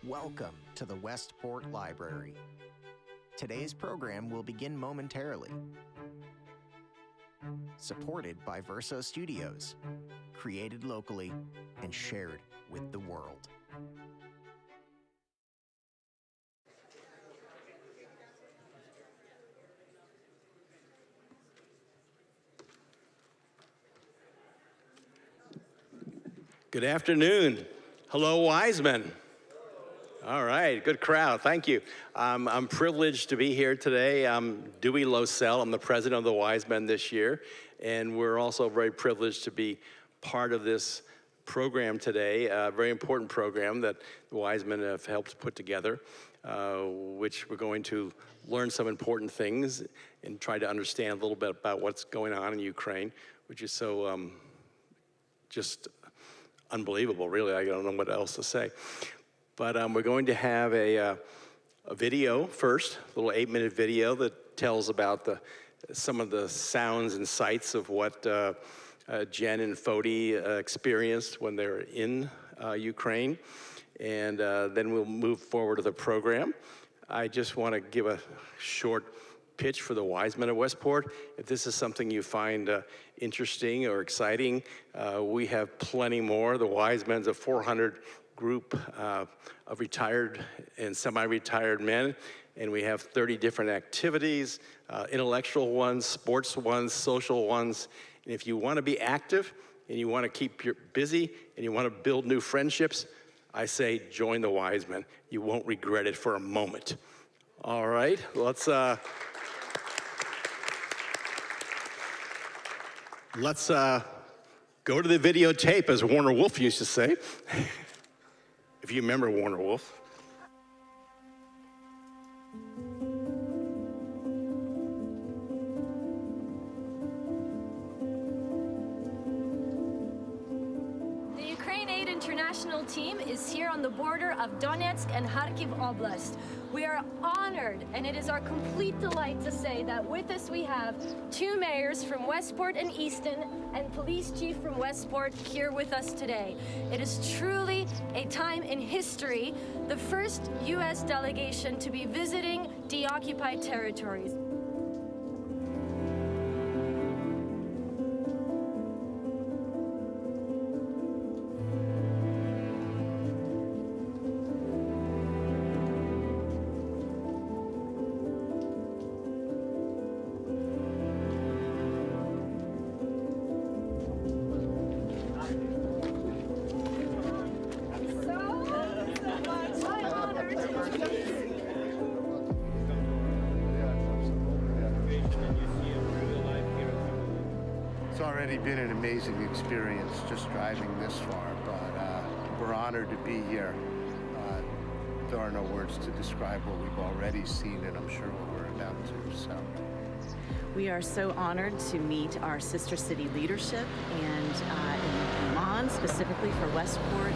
Welcome to the Westport Library. Today's program will begin momentarily. Supported by Verso Studios, created locally and shared with the world. Good afternoon. Hello, Wiseman. All right, good crowd, thank you. I'm privileged to be here today. I'm Dewey Losell, I'm the president of the Wisemen this year, and we're also very privileged to be part of this program today, a very important program that the Wisemen have helped put together, which we're going to learn some important things and try to understand a little bit about what's going on in Ukraine, which is so just unbelievable, really. I don't know what else to say. But we're going to have a video first, a little 8-minute video that tells about some of the sounds and sights of what Jen and Foti experienced when they were in Ukraine. And then we'll move forward to the program. I just want to give a short pitch for the Wisemen of Westport. If this is something you find interesting or exciting, we have plenty more. The Wisemen's a 400 group of retired and semi-retired men, and we have 30 different activities, intellectual ones, sports ones, social ones. And if you want to be active and you want to keep busy and you want to build new friendships, I say join the Wisemen. You won't regret it for a moment. All right, let's go to the videotape, as Warner Wolf used to say. If you remember Warner Wolf. The Ukraine Aid International team is here on the border of Donetsk and Kharkiv Oblast. We are honored, and it is our complete delight to say that with us we have 2 mayors from Westport and Easton and police chief from Westport here with us today. It is truly a time in history, the first U.S. delegation to be visiting deoccupied territories. It's already been an amazing experience just driving this far, but we're honored to be here. There are no words to describe what we've already seen, and I'm sure what we're about to. So, we are so honored to meet our sister city leadership and in Lyman, specifically for Westport.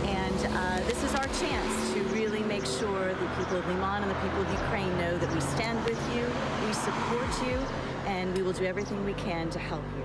And this is our chance to really make sure the people of Lyman and the people of Ukraine know that we stand with you, we support you, and we will do everything we can to help you.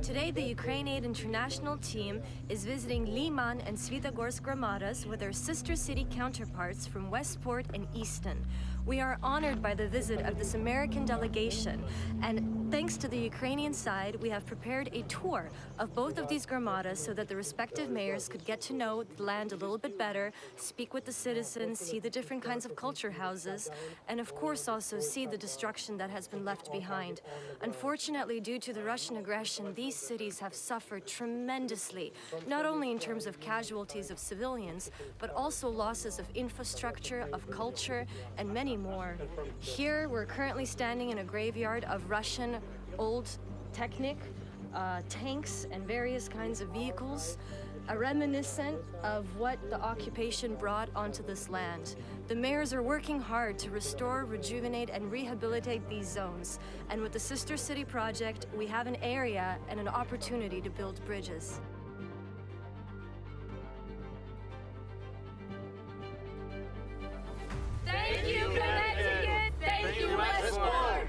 Today, the Ukraine Aid International team is visiting Lyman and Svyatogorsk Gramadas with their sister city counterparts from Westport and Easton. We are honored by the visit of this American delegation, and thanks to the Ukrainian side, we have prepared a tour of both of these gramadas so that the respective mayors could get to know the land a little bit better, speak with the citizens, see the different kinds of culture houses, and of course also see the destruction that has been left behind. Unfortunately, due to the Russian aggression, these cities have suffered tremendously, not only in terms of casualties of civilians, but also losses of infrastructure, of culture, and many more. Here, we're currently standing in a graveyard of Russian old Technic, tanks, and various kinds of vehicles, a reminiscent of what the occupation brought onto this land. The mayors are working hard to restore, rejuvenate, and rehabilitate these zones. And with the Sister City project, we have an area and an opportunity to build bridges. Thank you, Connecticut! Thank you, Westport!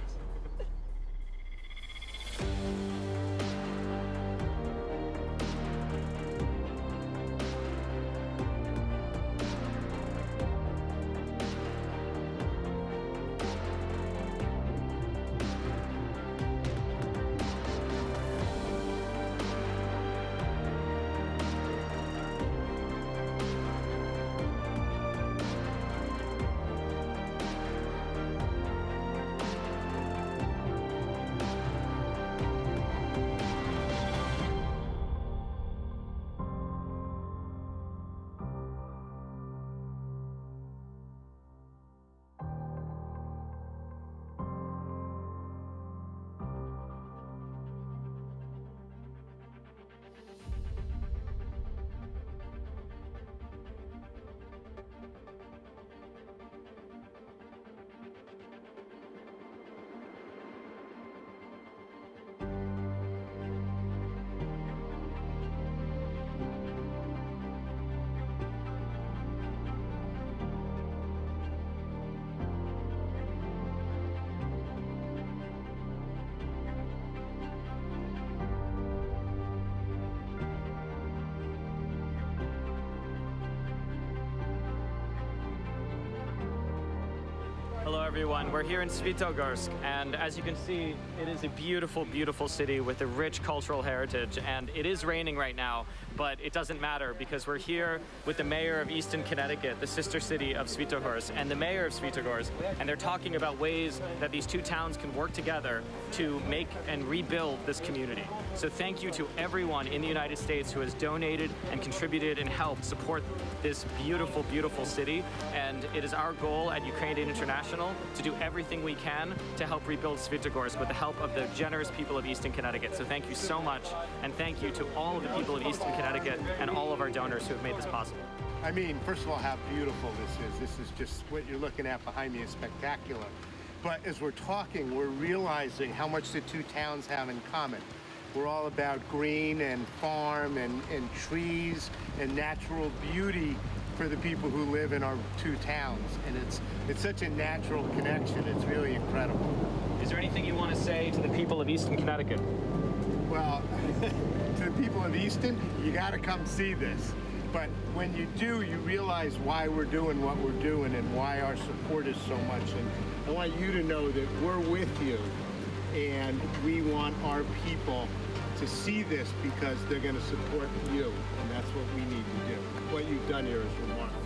Hello everyone, we're here in Svetogorsk, and as you can see, it is a beautiful, beautiful city with a rich cultural heritage, and it is raining right now, but it doesn't matter because we're here with the mayor of Easton, Connecticut, the sister city of Svetogorsk, and the mayor of Svetogorsk, and they're talking about ways that these two towns can work together to make and rebuild this community. So thank you to everyone in the United States who has donated and contributed and helped support this beautiful, beautiful city, and it is our goal at Ukraine Aid International to do everything we can to help rebuild Svetogorsk with the help of the generous people of Easton, Connecticut. So thank you so much, and thank you to all of the people of Easton, Connecticut, and all of our donors who have made this possible. I mean, first of all, how beautiful this is. This is just what you're looking at behind me is spectacular. But as we're talking, we're realizing how much the two towns have in common. We're all about green and farm and trees and natural beauty for the people who live in our two towns. And it's such a natural connection. It's really incredible. Is there anything you want to say to the people of Easton, Connecticut? Well, to the people of Easton, you got to come see this. But when you do, you realize why we're doing what we're doing and why our support is so much. And I want you to know that we're with you, and we want our people to see this because they're going to support you, and that's what we need to do. What you've done here is remarkable.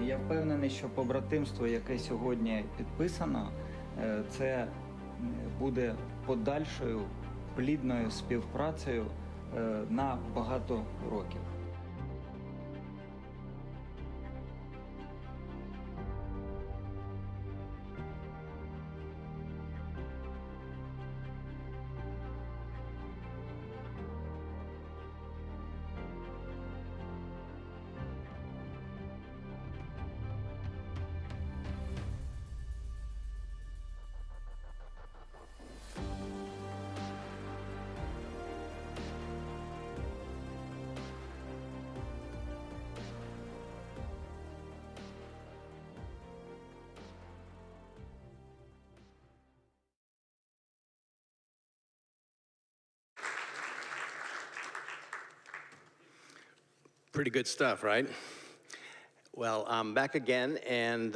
Я впевнений, що побратимство, яке сьогодні підписано, це буде подальшою плідною співпрацею на багато років. Pretty good stuff, right? Well, I'm back again, and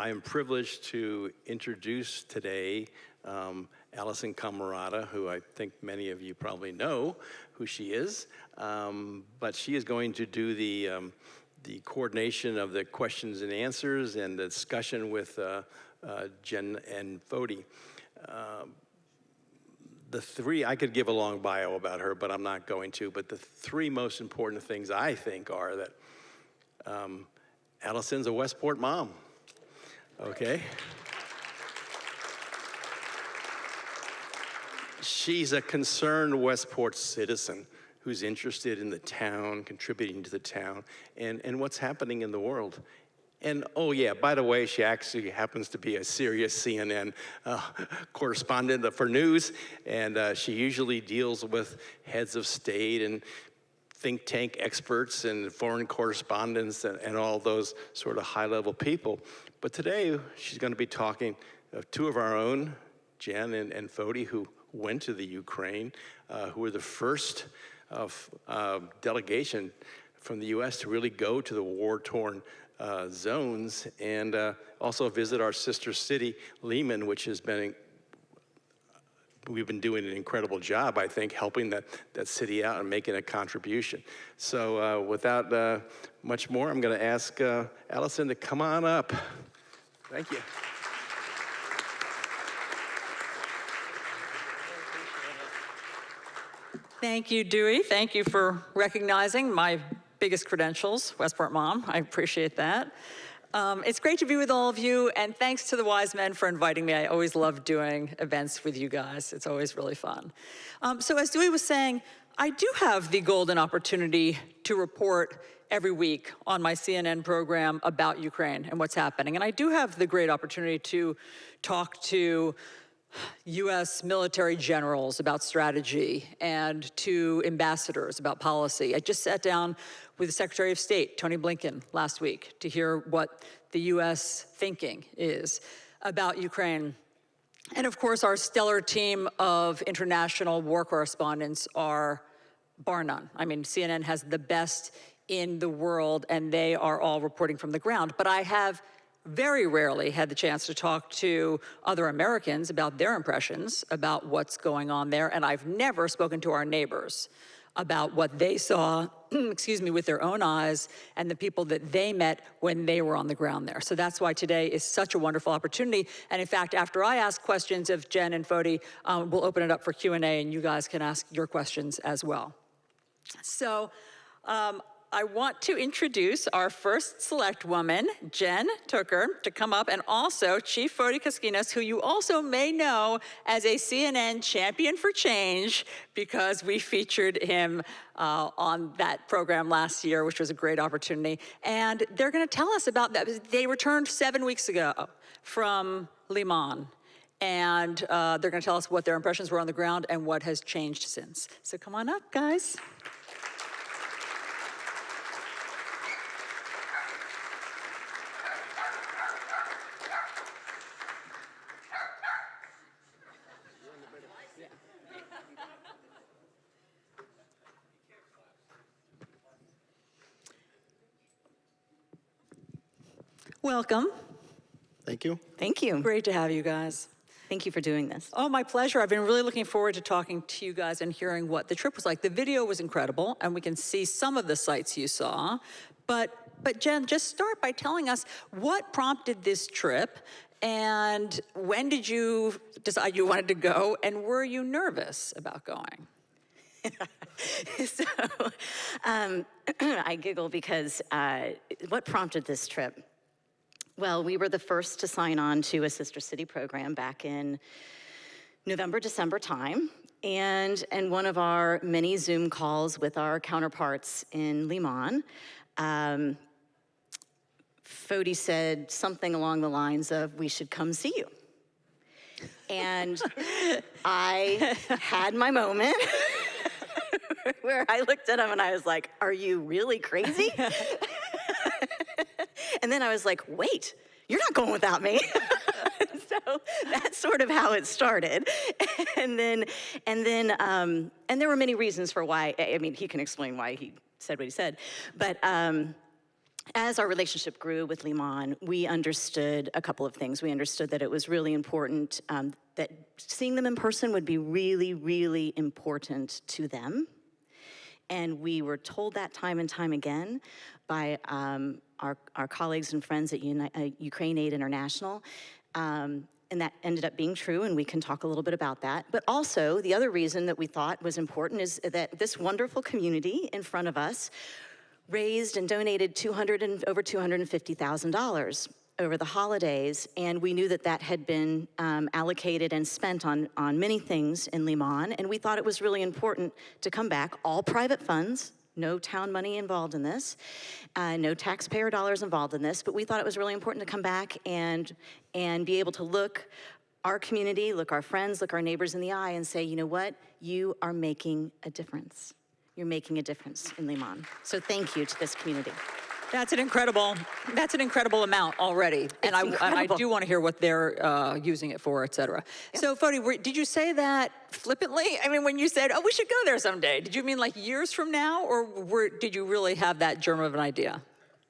I am privileged to introduce today Alisyn Camerota, who I think many of you probably know who she is, but she is going to do the coordination of the questions and answers and the discussion with Jen and Foti. The three, I could give a long bio about her, but I'm not going to, but the three most important things I think are that Alisyn's a Westport mom, okay? She's a concerned Westport citizen who's interested in the town, contributing to the town, and what's happening in the world. And oh yeah, by the way, she actually happens to be a serious CNN correspondent for news, and she usually deals with heads of state and think tank experts and foreign correspondents and all those sort of high-level people. But today, she's going to be talking of two of our own, Jen and Foti, who went to the Ukraine, who were the first delegation from the U.S. to really go to the war-torn zones, and also visit our sister city, Lyman, which has been, we've been doing an incredible job, I think, helping that city out and making a contribution. So without much more, I'm going to ask Alisyn to come on up. Thank you. Thank you, Dewey. Thank you for recognizing my biggest credentials, Westport mom. I appreciate that. It's great to be with all of you, and thanks to the Wise Men for inviting me. I always love doing events with you guys. It's always really fun. So as Dewey was saying, I do have the golden opportunity to report every week on my CNN program about Ukraine and what's happening. And I do have the great opportunity to talk to U.S. military generals about strategy and to ambassadors about policy. I just sat down with the Secretary of State, Tony Blinken, last week to hear what the U.S. thinking is about Ukraine. And of course, our stellar team of international war correspondents are bar none. I mean, CNN has the best in the world, and they are all reporting from the ground. But I have very rarely had the chance to talk to other Americans about their impressions about what's going on there, and I've never spoken to our neighbors about what they saw, excuse me, with their own eyes and the people that they met when they were on the ground there. So that's why today is such a wonderful opportunity. And in fact, after I ask questions of Jen and Foti, we'll open it up for Q&A, and you guys can ask your questions as well. So, I want to introduce our first select woman, Jen Tooker, to come up, and also Chief Foti Koskinas, who you also may know as a CNN champion for change, because we featured him on that program last year, which was a great opportunity. And they're going to tell us about that. They returned 7 weeks ago from Lyman, and they're going to tell us what their impressions were on the ground and what has changed since. So come on up, guys. Welcome. Thank you. Thank you. Great to have you guys. Thank you for doing this. Oh, my pleasure. I've been really looking forward to talking to you guys and hearing what the trip was like. The video was incredible, and we can see some of the sights you saw, but But Jen, just start by telling us what prompted this trip, and when did you decide you wanted to go, and were you nervous about going? So I giggle because what prompted this trip? Well, we were the first to sign on to a Sister City program back in November, December time. And one of our many Zoom calls with our counterparts in Lyman, Foti said something along the lines of, "We should come see you." And I had my moment where I looked at him and I was like, "Are you really crazy?" And then I was like, "Wait, you're not going without me." So that's sort of how it started. And then there were many reasons for why. I mean, he can explain why he said what he said. But as our relationship grew with Lyman, we understood a couple of things. We understood that it was really important, that seeing them in person would be really, really important to them. And we were told that time and time again by our colleagues and friends at Ukraine Aid International. And that ended up being true, and we can talk a little bit about that. But also, the other reason that we thought was important is that this wonderful community in front of us raised and donated over $250,000 over the holidays, and we knew that that had been allocated and spent on many things in Lyman, and we thought it was really important to come back, all private funds, no town money involved in this, no taxpayer dollars involved in this, but we thought it was really important to come back and be able to look our community, look our friends, look our neighbors in the eye and say, you know what, you are making a difference. You're making a difference in Lyman. So thank you to this community. That's an incredible amount already. And I do want to hear what they're using it for, et cetera. Yeah. So Foti, did you say that flippantly? I mean, when you said, "Oh, we should go there someday," did you mean like years from now, or did you really have that germ of an idea?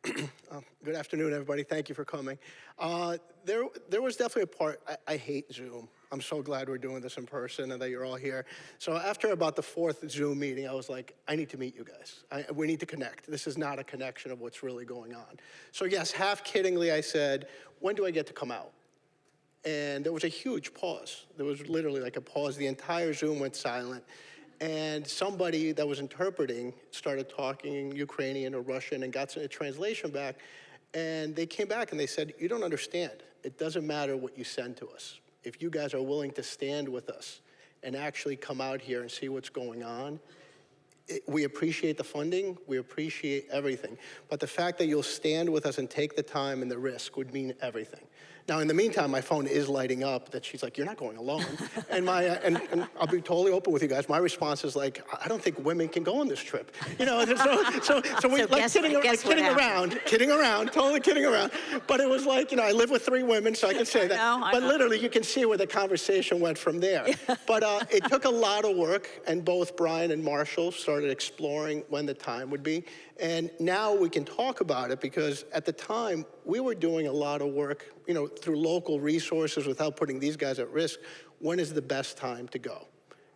Good afternoon, everybody. Thank you for coming. There was definitely a part, I hate Zoom. I'm so glad we're doing this in person and that you're all here. So after about the 4th Zoom meeting, I was like, I need to meet you guys. We need to connect. This is not a connection of what's really going on. So yes, half kiddingly, I said, when do I get to come out? And there was a huge pause. There was literally like a pause. The entire Zoom went silent. And somebody that was interpreting started talking Ukrainian or Russian and got a translation back. And they came back and they said, you don't understand. It doesn't matter what you send to us. If you guys are willing to stand with us and actually come out here and see what's going on, we appreciate the funding, we appreciate everything. But the fact that you'll stand with us and take the time and the risk would mean everything. Now, in the meantime, my phone is lighting up that she's like, you're not going alone. And and I'll be totally open with you guys. My response is like, I don't think women can go on this trip. You know, so we like kidding around, totally kidding around. But it was like, you know, I live with 3 women, so I can say that. I know. Literally, you can see where the conversation went from there. Yeah. But it took a lot of work, and both Brian and Marshall started exploring when the time would be. And now we can talk about it because at the time, we were doing a lot of work, you know, through local resources without putting these guys at risk. When is the best time to go?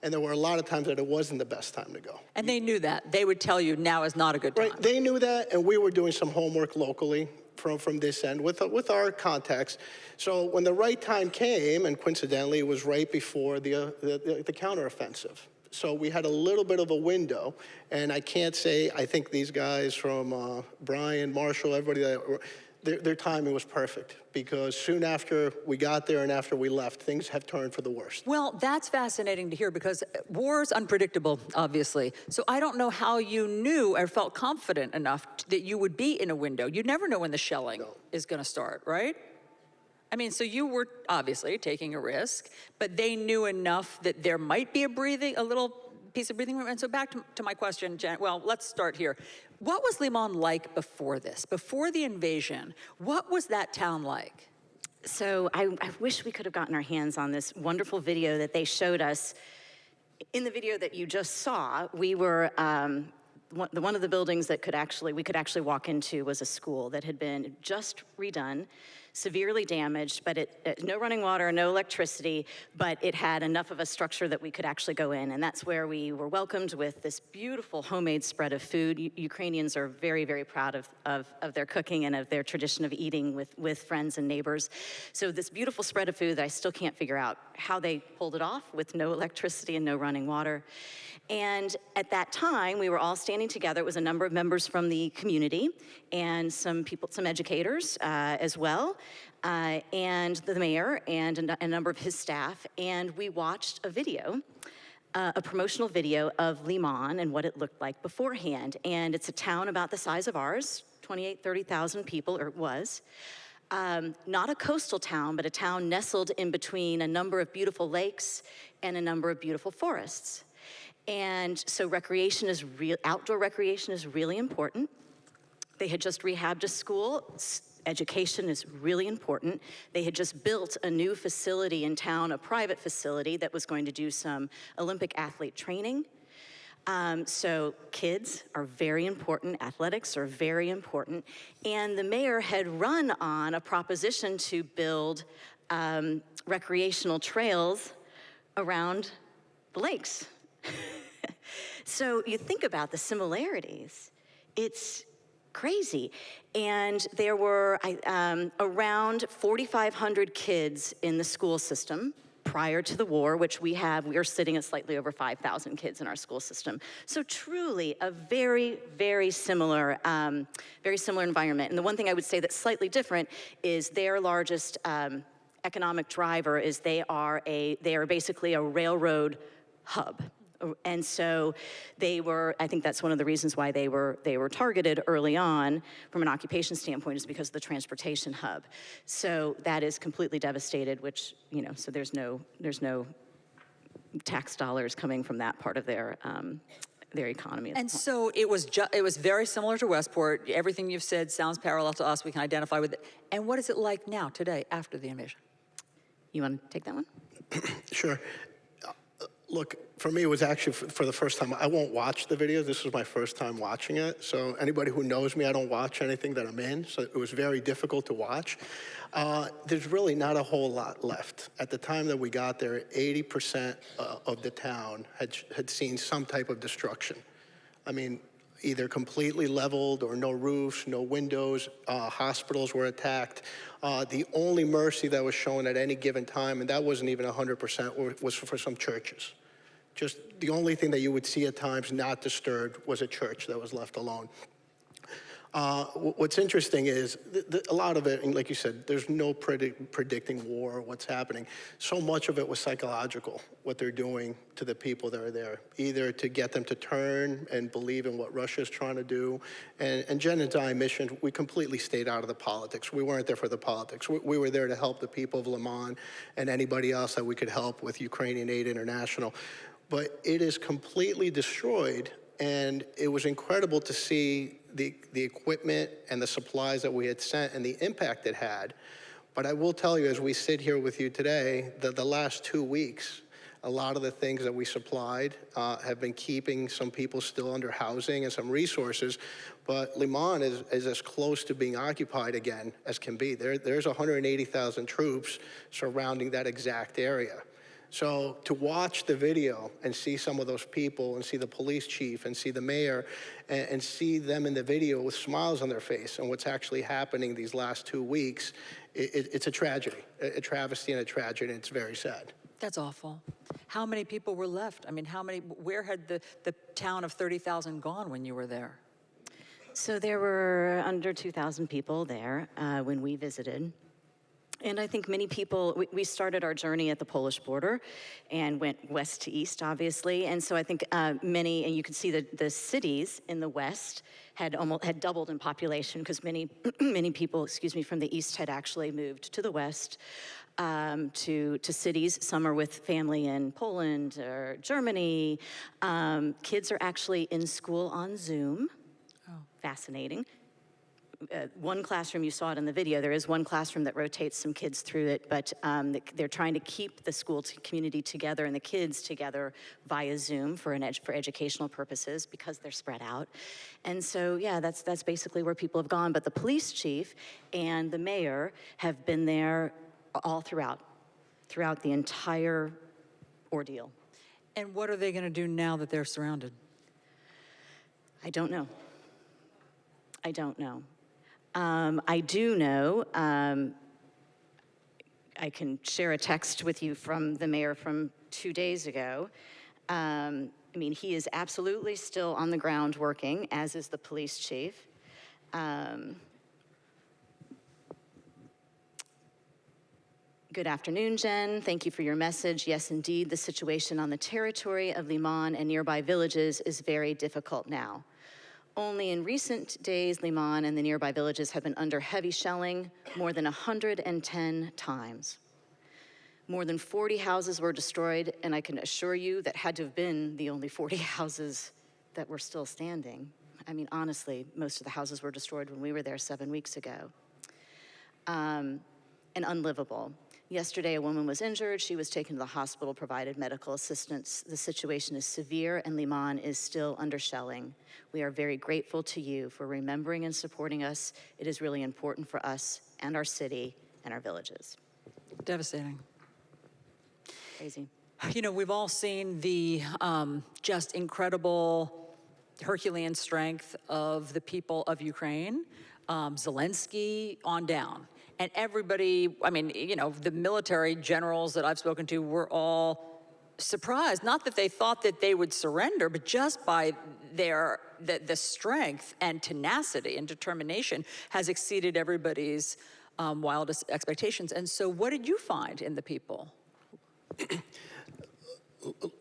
And there were a lot of times that it wasn't the best time to go. And they knew that. They would tell you now is not a good time. Right, they knew that, and we were doing some homework locally from this end with our contacts. So when the right time came, and coincidentally, it was right before the counteroffensive. So we had a little bit of a window, and I can't say, I think these guys from Brian, Marshall, everybody, their timing was perfect because soon after we got there and after we left, things have turned for the worst. Well, that's fascinating to hear because war is unpredictable, obviously. So I don't know how you knew or felt confident enough that you would be in a window. You never know when the shelling is going to start, right? I mean, so you were obviously taking a risk, but they knew enough that there might be a little piece of breathing room. And so back to my question, Jen, well, let's start here. What was Lyman like before this? Before the invasion, what was that town like? So I wish we could have gotten our hands on this wonderful video that they showed us. In the video that you just saw, we were, one of the buildings that we could actually walk into was a school that had been just redone. severely damaged, but no running water, no electricity, but it had enough of a structure that we could actually go in. And that's where we were welcomed with this beautiful homemade spread of food. Ukrainians are very, very proud of their cooking and of their tradition of eating with friends and neighbors. So this beautiful spread of food that I still can't figure out how they pulled it off with no electricity and no running water. And at that time, we were all standing together. It was a number of members from the community and some people, some educators as well, and the mayor and a number of his staff. And we watched a video, a promotional video of Lyman and what it looked like beforehand. And it's a town about the size of ours, 28, 30,000 people, or it was. Not a coastal town, but a town nestled in between a number of beautiful lakes and a number of beautiful forests. And so outdoor recreation is really important. They had just rehabbed a school. Education is really important. They had just built a new facility in town, a private facility that was going to do some Olympic athlete training. So kids are very important, athletics are very important, and the mayor had run on a proposition to build recreational trails around the lakes. So you think about the similarities, it's crazy. And there were around 4,500 kids in the school system prior to the war, which we are sitting at slightly over 5,000 kids in our school system. So truly a very, very similar environment. And the one thing I would say that's slightly different is their largest economic driver is they are basically a railroad hub. And so I think that's one of the reasons why they were targeted early on from an occupation standpoint, is because of the transportation hub. So that is completely devastated, which, so there's no tax dollars coming from that part of their economy. And so it was very similar to Westport. Everything you've said sounds parallel to us. We can identify with it. And what is it like now, today, after the invasion? You want to take that one? Sure. Look, for me, it was actually for the first time. I won't watch the video. This was my first time watching it. So anybody who knows me, I don't watch anything that I'm in. So it was very difficult to watch. There's really not a whole lot left. At the time that we got there, 80% of the town had seen some type of destruction. I mean, either completely leveled or no roofs, no windows, hospitals were attacked. The only mercy that was shown at any given time, and that wasn't even 100%, was for some churches. Just the only thing that you would see at times not disturbed was a church that was left alone. What's interesting is a lot of it, and like you said, there's no predicting war or what's happening. So much of it was psychological, what they're doing to the people that are there, either to get them to turn and believe in what Russia's trying to do. And Jen and I mentioned, we completely stayed out of the politics. We weren't there for the politics. We were there to help the people of Lyman and anybody else that we could help with Ukrainian Aid International. But it is completely destroyed. And it was incredible to see the equipment and the supplies that we had sent and the impact it had. But I will tell you, as we sit here with you today, that the last 2 weeks, a lot of the things that we supplied have been keeping some people still under housing and some resources. But Lyman is as close to being occupied again as can be. There's 180,000 troops surrounding that exact area. So to watch the video and see some of those people and see the police chief and see the mayor and see them in the video with smiles on their face and what's actually happening these last 2 weeks, it's a tragedy, a travesty and a tragedy, and it's very sad. That's awful. How many people were left? I mean, where had the town of 30,000 gone when you were there? So there were under 2,000 people there when we visited. And I think many people, we started our journey at the Polish border and went west to east, obviously. And so I think many, and you can see the cities in the west had doubled in population because many people, from the east had actually moved to the west to cities. Some are with family in Poland or Germany. Kids are actually in school on Zoom. Oh. Fascinating. one classroom, you saw it in the video, there is one classroom that rotates some kids through it, but they're trying to keep the school community together and the kids together via Zoom for educational purposes because they're spread out. And so, yeah, that's basically where people have gone. But the police chief and the mayor have been there all throughout the entire ordeal. And what are they going to do now that they're surrounded? I don't know. I don't know. I do know, I can share a text with you from the mayor from 2 days ago. I mean, he is absolutely still on the ground working, as is the police chief. Good afternoon, Jen. Thank you for your message. Yes, indeed, the situation on the territory of Lyman and nearby villages is very difficult now. Only in recent days, Lyman and the nearby villages have been under heavy shelling more than 110 times. More than 40 houses were destroyed, and I can assure you that had to have been the only 40 houses that were still standing. I mean, honestly, most of the houses were destroyed when we were there 7 weeks ago. And unlivable. Yesterday, a woman was injured. She was taken to the hospital, provided medical assistance. The situation is severe, and Lyman is still under shelling. We are very grateful to you for remembering and supporting us. It is really important for us and our city and our villages. Devastating. Crazy. You know, we've all seen the just incredible Herculean strength of the people of Ukraine, Zelensky on down. And everybody, I mean, you know, the military generals that I've spoken to were all surprised. Not that they thought that they would surrender, but just by the strength and tenacity and determination has exceeded everybody's wildest expectations. And so what did you find in the people?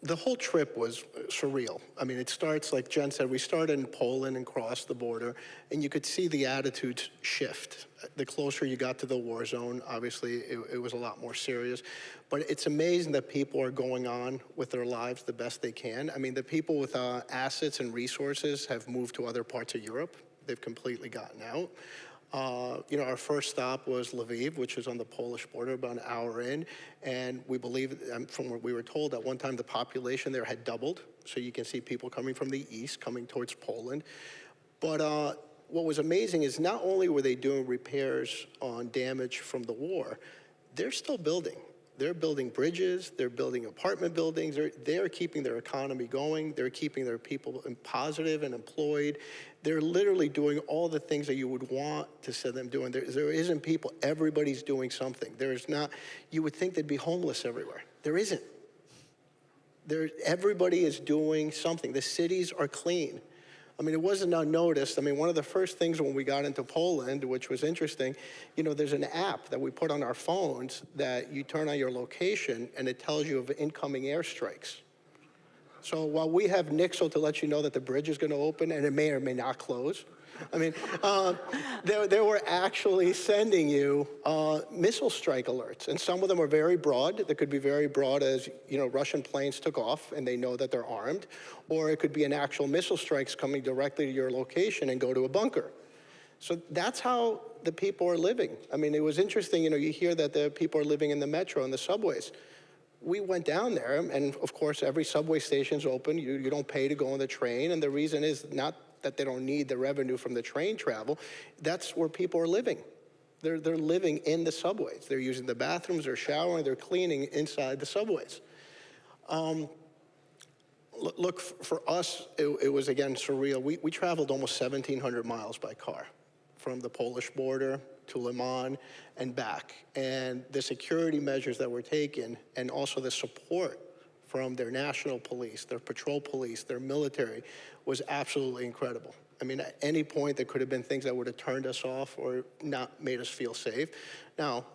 The whole trip was surreal. I mean, it starts, like Jen said, we started in Poland and crossed the border, and you could see the attitudes shift. The closer you got to the war zone, obviously, it was a lot more serious. But it's amazing that people are going on with their lives the best they can. I mean, the people with assets and resources have moved to other parts of Europe. They've completely gotten out. You know, our first stop was Lviv, which is on the Polish border, about an hour in, and we believe, from what we were told, at one time the population there had doubled, so you can see people coming from the east, coming towards Poland. But what was amazing is not only were they doing repairs on damage from the war, they're still building. They're building bridges, they're building apartment buildings, they're keeping their economy going, they're keeping their people positive and employed. They're literally doing all the things that you would want to see them doing. There isn't people, everybody's doing something. There's not, you would think there'd be homeless everywhere. There isn't. Everybody is doing something. The cities are clean. I mean, it wasn't unnoticed. I mean, one of the first things when we got into Poland, which was interesting, you know, there's an app that we put on our phones that you turn on your location and it tells you of incoming airstrikes. So while we have Nixle to let you know that the bridge is going to open and it may or may not close, I mean, they were actually sending you missile strike alerts, and some of them are very broad. They could be very broad as, you know, Russian planes took off and they know that they're armed, or it could be an actual missile strikes coming directly to your location and go to a bunker. So that's how the people are living. I mean, it was interesting, you know, you hear that the people are living in the metro and the subways. We went down there, and of course, every subway station's open. You don't pay to go on the train, and the reason is not that they don't need the revenue from the train travel. That's where people are living. They're living in the subways. They're using the bathrooms, they're showering, they're cleaning inside the subways. Look, for us, it was, again, surreal. We traveled almost 1,700 miles by car from the Polish border to Lyman and back. And the security measures that were taken, and also the support from their national police, their patrol police, their military, was absolutely incredible. I mean, at any point, there could have been things that would have turned us off or not made us feel safe. Now,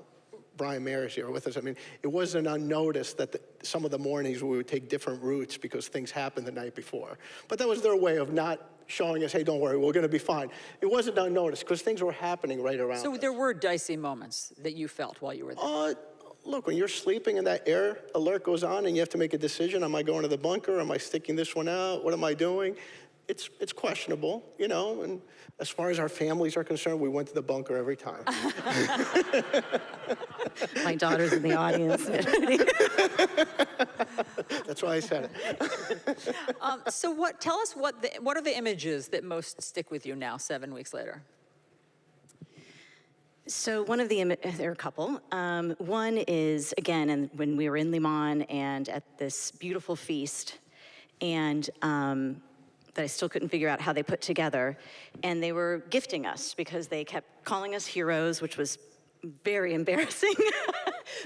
Brian Mayer is here with us. I mean, it wasn't unnoticed that some of the mornings we would take different routes because things happened the night before. But that was their way of not showing us, hey, don't worry, we're going to be fine. It wasn't unnoticed because things were happening right around us. So there were dicey moments that you felt while you were there? Look, when you're sleeping and that air alert goes on and you have to make a decision, am I going to the bunker? Am I sticking this one out? What am I doing? it's questionable, you know, and as far as our families are concerned, we went to the bunker every time. My daughter's in the audience. That's why I said it. So tell us what are the images that most stick with you now, 7 weeks later? So one of the, there are a couple. One is, again, when we were in Lyman and at this beautiful feast, and that I still couldn't figure out how they put together, and they were gifting us because they kept calling us heroes, which was very embarrassing.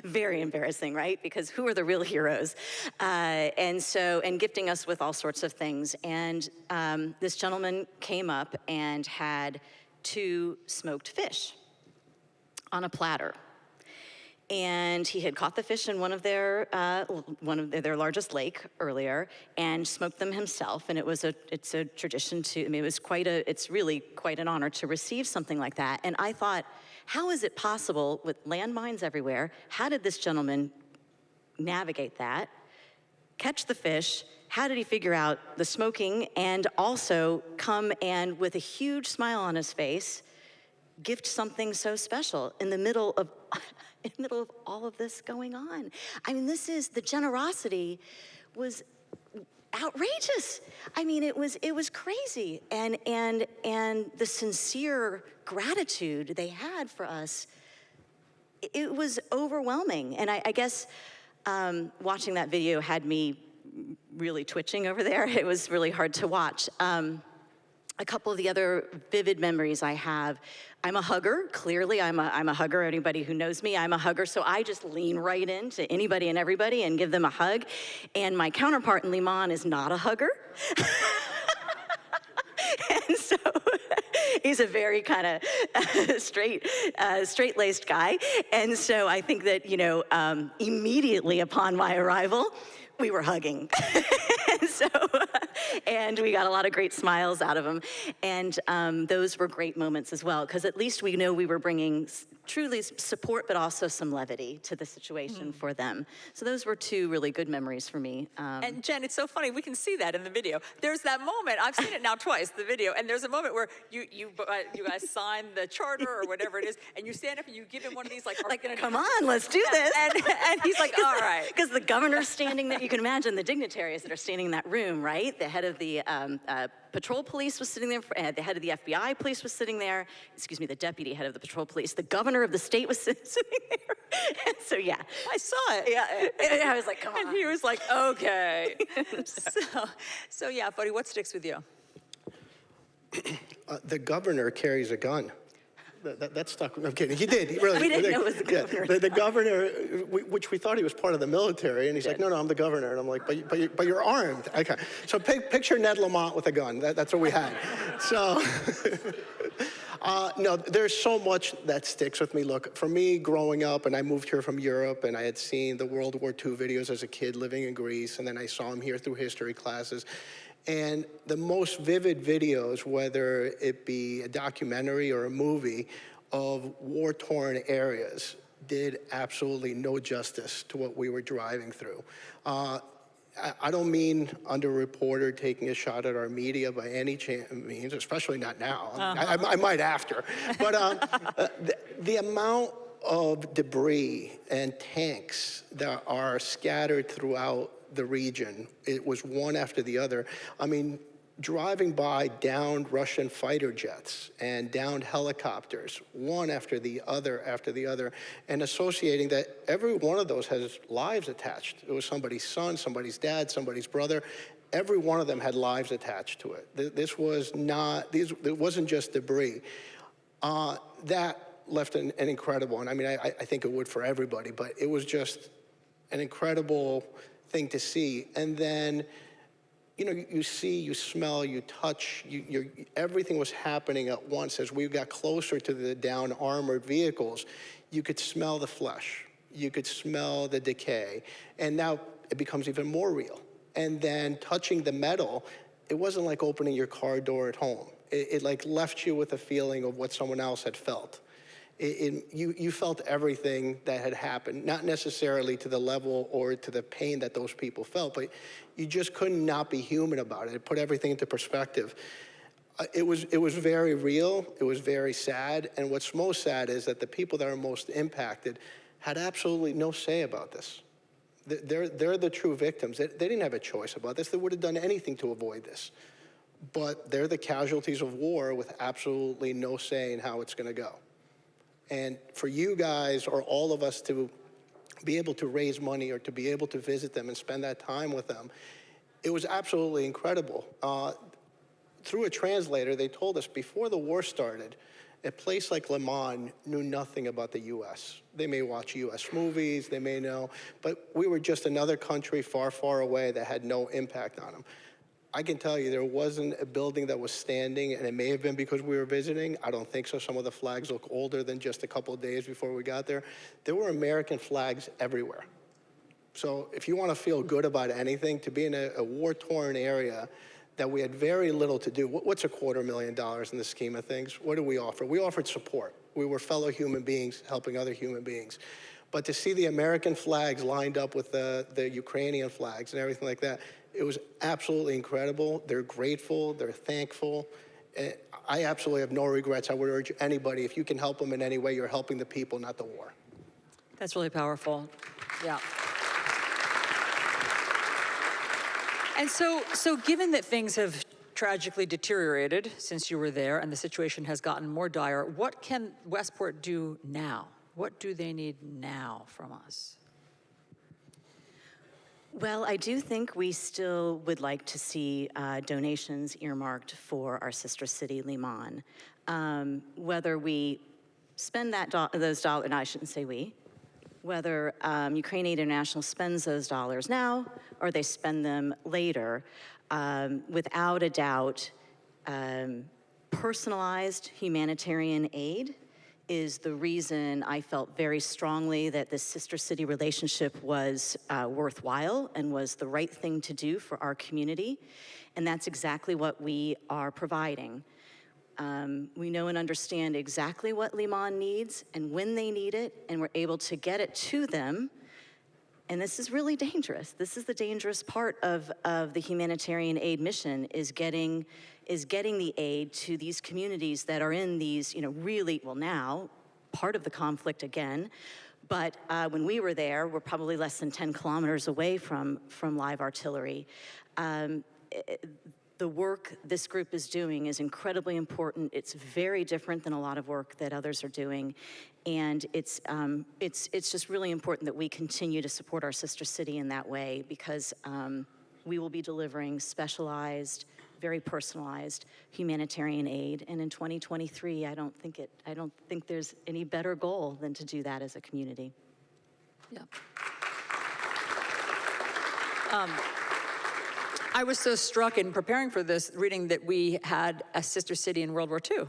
Very embarrassing, right? Because who are the real heroes? And gifting us with all sorts of things. And this gentleman came up and had 2 smoked fish on a platter. And he had caught the fish in one of their largest lake earlier and smoked them himself. And it's a tradition to, I mean, it's really quite an honor to receive something like that. And I thought, how is it possible with landmines everywhere? How did this gentleman navigate that, catch the fish? How did he figure out the smoking and also come and with a huge smile on his face, gift something so special in the middle of all of this going on? I mean, the generosity was outrageous. I mean, it was crazy. And the sincere gratitude they had for us, it was overwhelming. And I guess watching that video had me really twitching over there. It was really hard to watch. A couple of the other vivid memories I have, I'm a hugger. Clearly, I'm a hugger. Anybody who knows me, I'm a hugger. So I just lean right into anybody and everybody and give them a hug. And my counterpart in Lyman is not a hugger. And so he's a very kind of straight-laced guy. And so I think that, immediately upon my arrival, we were hugging. And we got a lot of great smiles out of him. And those were great moments as well, because at least we know we were bringing truly support, but also some levity to the situation for them. So those were 2 really good memories for me. And Jen, it's so funny, we can see that in the video. There's that moment, I've seen it now twice, the video, and there's a moment where you guys sign the charter or whatever it is, and you stand up and you give him one of these like come on, let's do this. And he's like, all right. Because the governor's standing there, you can imagine the dignitaries that are standing in that room, right? The head of the patrol police was sitting there, the head of the FBI police was sitting there, the deputy head of the patrol police, the governor of the state was sitting there. And so, yeah. I saw it. Yeah, I was like, come on. And he was like, okay. so yeah, Foti, what sticks with you? The governor carries a gun. That stuck. I'm kidding. He did. He really. We didn't know it was the governor. Yeah, the governor, which we thought he was part of the military, and he's like, no, I'm the governor. And I'm like, but you're armed. Okay. So picture Ned Lamont with a gun. That's what we had. So. No, there's so much that sticks with me. Look, for me, growing up, and I moved here from Europe, and I had seen the World War II videos as a kid living in Greece, and then I saw them here through history classes. And the most vivid videos, whether it be a documentary or a movie of war-torn areas, did absolutely no justice to what we were driving through. I don't mean under-reporter taking a shot at our media by any means, especially not now. I might after. But the amount of debris and tanks that are scattered throughout the region, it was one after the other. I mean, driving by downed Russian fighter jets and downed helicopters, one after the other, and associating that every one of those has lives attached. It was somebody's son, somebody's dad, somebody's brother. Every one of them had lives attached to it. This was not, it wasn't just debris. That left an incredible, and I mean, I think it would for everybody, but it was just an incredible thing to see. And then, you see, you smell, you touch, everything was happening at once. As we got closer to the down armored vehicles, you could smell the flesh, you could smell the decay, and now it becomes even more real. And then touching the metal, it wasn't like opening your car door at home. It like left you with a feeling of what someone else had felt. You felt everything that had happened, not necessarily to the level or to the pain that those people felt, but you just could not be human about it. It put everything into perspective. It was very real, it was very sad, and what's most sad is that the people that are most impacted had absolutely no say about this. They're the true victims. They didn't have a choice about this. They would have done anything to avoid this. But they're the casualties of war with absolutely no say in how it's going to go. And for you guys or all of us to be able to raise money or to be able to visit them and spend that time with them, it was absolutely incredible. Through a translator, they told us before the war started, a place like Lyman knew nothing about the U.S. They may watch U.S. movies, they may know, but we were just another country far, far away that had no impact on them. I can tell you there wasn't a building that was standing, and it may have been because we were visiting. I don't think so. Some of the flags look older than just a couple of days before we got there. There were American flags everywhere. So if you want to feel good about anything, to be in a war-torn area that we had very little to do. What's $250,000 in the scheme of things? What did we offer? We offered support. We were fellow human beings helping other human beings. But to see the American flags lined up with the Ukrainian flags and everything like that, it was absolutely incredible. They're grateful, they're thankful. I absolutely have no regrets. I would urge anybody, if you can help them in any way, you're helping the people, not the war. That's really powerful. Yeah. And so given that things have tragically deteriorated since you were there and the situation has gotten more dire, what can Westport do now? What do they need now from us? Well, I do think we still would like to see donations earmarked for our sister city, Lyman. Whether we spend those dollars, no, I shouldn't say we, whether Ukraine Aid International spends those dollars now or they spend them later, without a doubt, personalized humanitarian aid is the reason I felt very strongly that this sister city relationship was worthwhile and was the right thing to do for our community. And that's exactly what we are providing. We know and understand exactly what Lyman needs and when they need it, and we're able to get it to them. And this is really dangerous. This is the dangerous part of the humanitarian aid mission, is getting the aid to these communities that are in these, really, well now, part of the conflict again. But when we were there, we're probably less than 10 kilometers away from live artillery. The work this group is doing is incredibly important. It's very different than a lot of work that others are doing. And it's just really important that we continue to support our sister city in that way, because we will be delivering specialized, very personalized humanitarian aid. And in 2023, I don't think there's any better goal than to do that as a community. Yeah. I was so struck in preparing for this, reading that we had a sister city in World War II.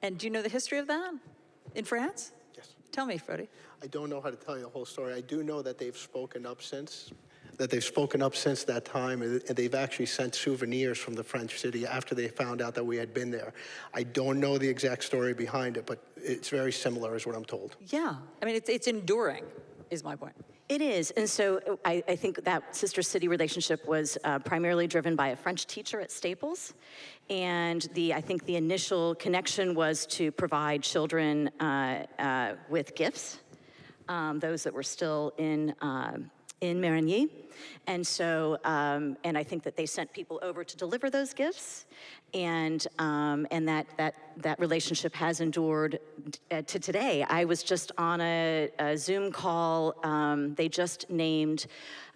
And do you know the history of that in France? Yes. Tell me, Foti. I don't know how to tell you the whole story. I do know that they've spoken up since. That time, and they've actually sent souvenirs from the French city after they found out that we had been there. I don't know the exact story behind it, but it's very similar is what I'm told. Yeah, I mean, it's enduring, is my point. It is, and so I think that sister city relationship was primarily driven by a French teacher at Staples, and I think the initial connection was to provide children with gifts, those that were still in Marigny. And so, and I think that they sent people over to deliver those gifts, and that relationship has endured to today. I was just on a Zoom call. They just named.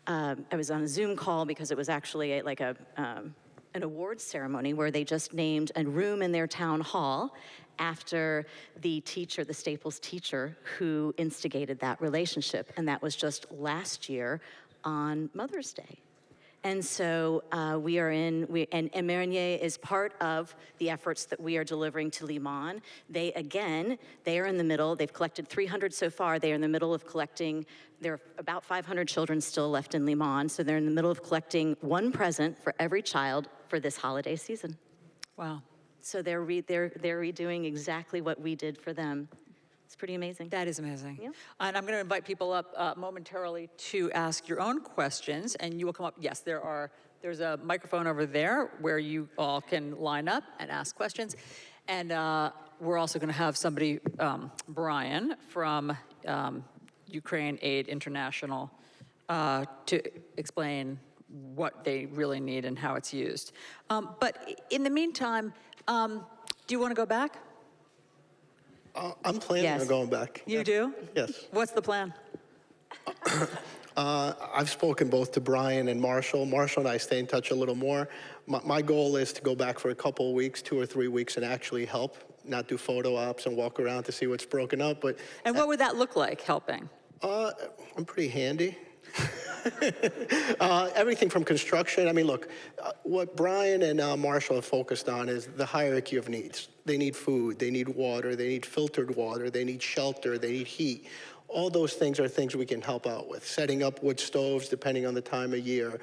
I was on a Zoom call because it was actually an awards ceremony where they just named a room in their town hall after the teacher, the Staples teacher, who instigated that relationship, and that was just last year on Mother's Day. And so we are and Marigny is part of the efforts that we are delivering to Lyman. They are in the middle. They've collected 300 so far. They are in the middle of collecting. There are about 500 children still left in Lyman, so they're in the middle of collecting one present for every child for this holiday season. Wow. So they're redoing exactly what we did for them. It's pretty amazing. That is amazing. Yeah. And I'm going to invite people up momentarily to ask your own questions, and you will come up. Yes, there's a microphone over there where you all can line up and ask questions. And we're also going to have somebody, Brian from Ukraine Aid International, to explain what they really need and how it's used. But in the meantime, do you want to go back? I'm planning on going back. You do? Yes. What's the plan? I've spoken both to Brian and Marshall. Marshall and I stay in touch a little more. My goal is to go back for a couple of weeks, 2 or 3 weeks, and actually help, not do photo ops and walk around to see what's broken up. But And what would that look like, helping? I'm pretty handy. Everything from construction. I mean, look, what Brian and Marshall have focused on is the hierarchy of needs. They need food, they need water, they need filtered water, they need shelter, they need heat. All those things are things we can help out with. Setting up wood stoves, depending on the time of year.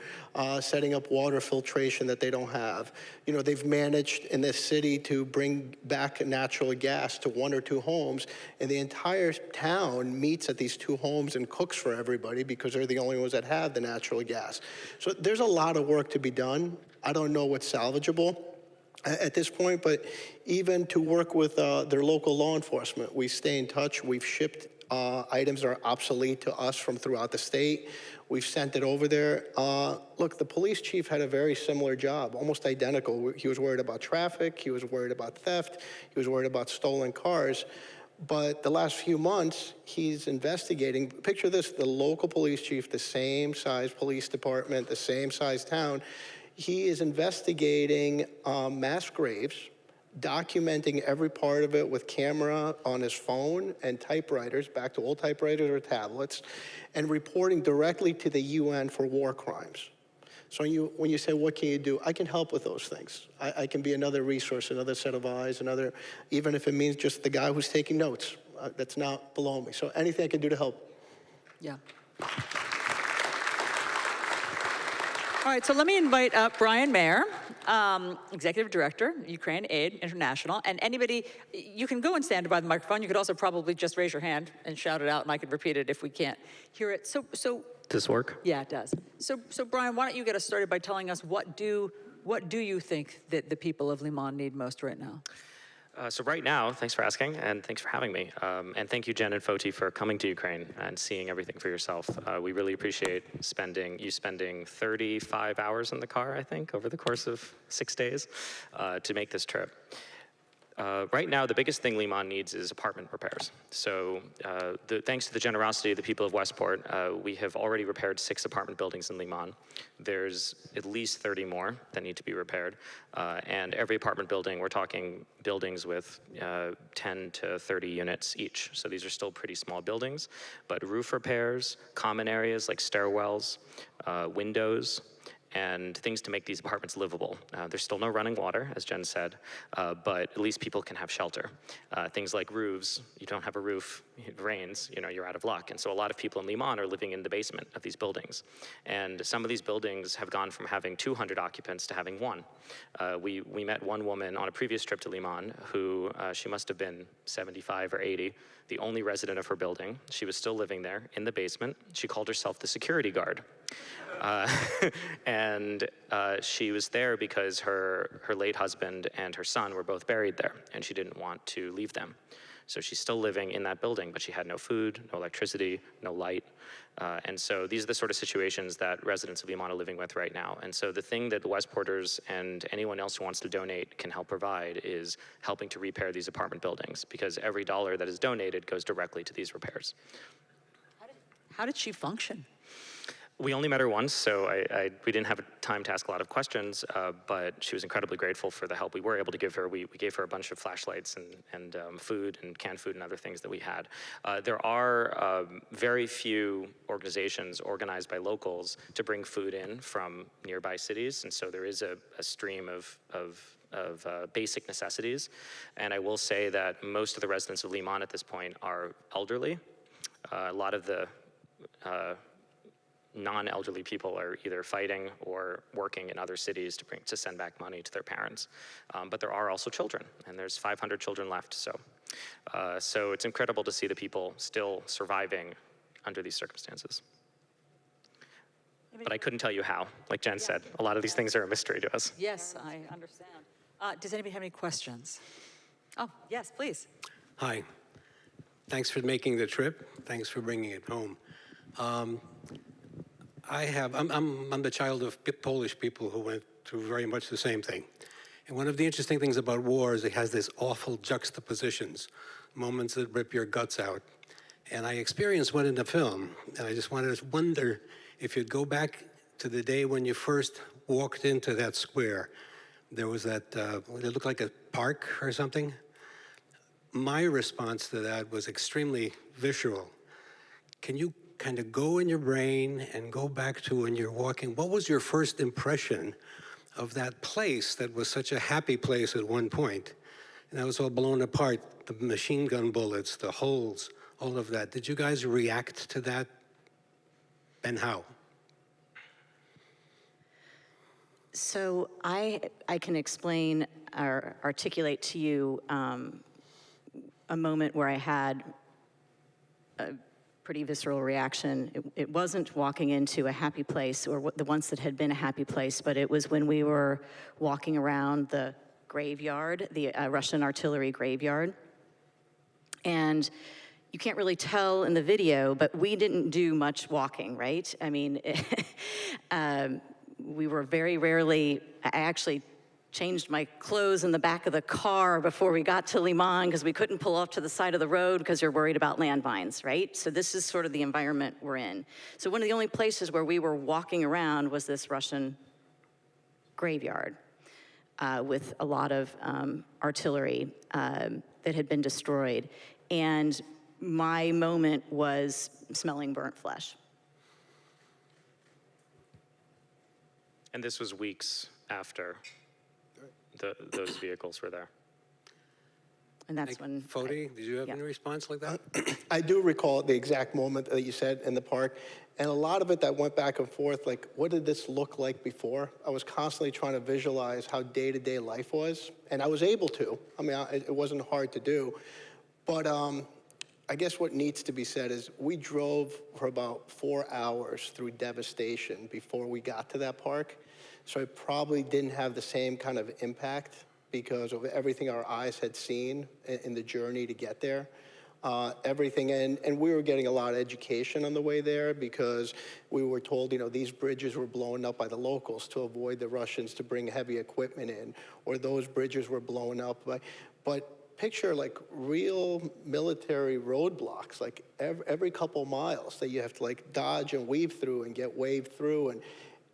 Setting up water filtration that they don't have. You know, they've managed in this city to bring back natural gas to 1 or 2 homes, and the entire town meets at these 2 homes and cooks for everybody because they're the only ones that have the natural gas. So there's a lot of work to be done. I don't know what's salvageable at this point, but even to work with their local law enforcement, we stay in touch. We've shipped items that are obsolete to us from throughout the state. We've sent it over there. Look, the police chief had a very similar job, almost identical. He was worried about traffic. He was worried about theft. He was worried about stolen cars. But the last few months, he's investigating. Picture this, the local police chief, the same size police department, the same size town. He is investigating mass graves, documenting every part of it with camera on his phone and typewriters, back to old typewriters or tablets, and reporting directly to the UN for war crimes. So when you say, what can you do? I can help with those things. I can be another resource, another set of eyes, even if it means just the guy who's taking notes. That's not below me. So anything I can do to help. Yeah. All right, so let me invite up Brian Mayer, Executive Director, Ukraine Aid International, and anybody, you can go and stand by the microphone. You could also probably just raise your hand and shout it out, and I could repeat it if we can't hear it. So Does this work? yeah, it does. So Brian, why don't you get us started by telling us what do you think that the people of Lyman need most right now? So right now, thanks for asking, and thanks for having me. And thank you, Jen and Foti, for coming to Ukraine and seeing everything for yourself. We really appreciate you spending 35 hours in the car, I think, over the course of 6 days to make this trip. Right now, the biggest thing Lyman needs is apartment repairs. So thanks to the generosity of the people of Westport, we have already repaired 6 apartment buildings in Lyman. There's at least 30 more that need to be repaired. And every apartment building, we're talking buildings with 10 to 30 units each. So these are still pretty small buildings, but roof repairs, common areas like stairwells, windows, and things to make these apartments livable. There's still no running water, as Jen said, but at least people can have shelter. Things like roofs, you don't have a roof, it rains, you're out of luck. And so a lot of people in Lyman are living in the basement of these buildings. And some of these buildings have gone from having 200 occupants to having 1. We met one woman on a previous trip to Lyman who, she must have been 75 or 80, the only resident of her building. She was still living there in the basement. She called herself the security guard. And she was there because her late husband and her son were both buried there, and she didn't want to leave them. So she's still living in that building, but she had no food, no electricity, no light. And so these are the sort of situations that residents of Lyman are living with right now. And so the thing that the Westporters and anyone else who wants to donate can help provide is helping to repair these apartment buildings, because every dollar that is donated goes directly to these repairs. How did she function? We only met her once, so we didn't have time to ask a lot of questions, but she was incredibly grateful for the help we were able to give her. We gave her a bunch of flashlights and food and canned food and other things that we had. There are very few organizations organized by locals to bring food in from nearby cities, and so there is a stream of basic necessities. And I will say that most of the residents of Lyman at this point are elderly. A lot of the non-elderly people are either fighting or working in other cities to send back money to their parents. But there are also children, and there's 500 children left. So it's incredible to see the people still surviving under these circumstances. But I couldn't tell you how. Like Jen said, a lot of these things are a mystery to us. Yes, I understand. Does anybody have any questions? Oh, yes, please. Hi. Thanks for making the trip. Thanks for bringing it home. I'm the child of Polish people who went through very much the same thing. And one of the interesting things about war is it has this awful juxtapositions, moments that rip your guts out. And I experienced one in the film, and I just wanted to wonder if you'd go back to the day when you first walked into that square. There was that, it looked like a park or something. My response to that was extremely visceral. Can you kind of go in your brain and go back to when you're walking? What was your first impression of that place that was such a happy place at one point? And that was all blown apart, the machine gun bullets, the holes, all of that. Did you guys react to that? And how? So I can explain or articulate to you a moment where I had a pretty visceral reaction. It wasn't walking into a happy place or the ones that had been a happy place, but it was when we were walking around the graveyard, the Russian artillery graveyard. And you can't really tell in the video, but we didn't do much walking, right? I mean, we were very rarely, I actually changed my clothes in the back of the car before we got to Lyman because we couldn't pull off to the side of the road because you're worried about landmines, right? So this is sort of the environment we're in. So one of the only places where we were walking around was this Russian graveyard with a lot of artillery that had been destroyed. And my moment was smelling burnt flesh. And this was weeks after those vehicles were there. And that's when... Foti, did you have any response like that? I do recall the exact moment that you said in the park, and a lot of it that went back and forth, like, what did this look like before? I was constantly trying to visualize how day-to-day life was, and I was able to. I mean, it wasn't hard to do. But I guess what needs to be said is we drove for about 4 hours through devastation before we got to that park. So it probably didn't have the same kind of impact because of everything our eyes had seen in the journey to get there. Everything, and we were getting a lot of education on the way there because we were told, you know, these bridges were blown up by the locals to avoid the Russians to bring heavy equipment in, or those bridges were blown up by, but picture like real military roadblocks, like every couple miles that you have to like dodge and weave through and get waved through, and